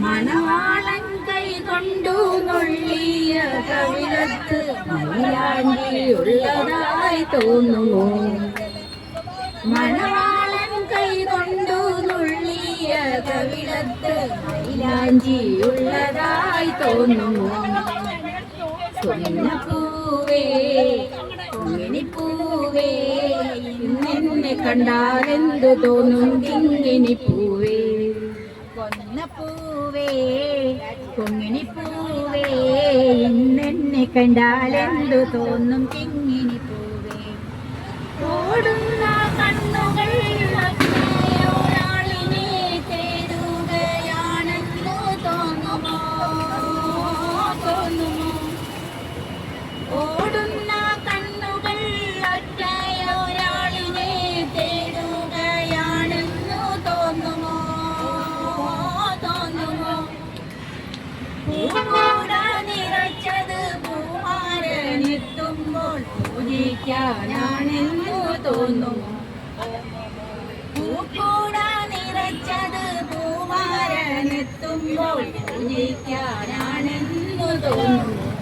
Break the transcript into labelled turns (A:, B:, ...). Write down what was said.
A: മണവാളൻ കൈ കൊണ്ടു നുള്ളിയ കവിളത്ത് മൈലാഞ്ചിയുള്ളതായി തോന്നുമോ? മണവാളൻ കൈ കൊണ്ടു നുള്ളിയ കവിളത്ത് മൈലാഞ്ചിയുള്ളതായി തോന്നുമോ? കുഞ്ഞിപ്പൂവേ കുഞ്ഞിപ്പൂവേ ഇന്നെന്നെ കണ്ടാലെന്തു തോന്നും കിങ്ങിണിപ്പൂവേ? കൊന്നപ്പൂവേ കുങ്ങിണിപ്പൂവേ ഇന്നെന്നെ കണ്ടാലെന്തു തോന്നും കിങ്ങിണിപ്പൂവേ? ഓടുന്ന കണ്ണുകൾ ഒരാളിനെ തേടുകയാണെന്നു തോന്നുമോ? ഓടുന്ന കണ്ണുകൾ ഒരാളിനെ തേടുകയാണെന്നു തോന്നുമോ? പൂക്കൂട നിറച്ചത് പൂമാരനെത്തുമ്പോൾ പൂജിക്കാനാണെന്നു തോന്നുമോ? പൂക്കൂട നിറച്ചത് പൂമാരനെത്തുമ്പോൾ പൂജിക്കാനാണെന്നു തോന്നുമോ?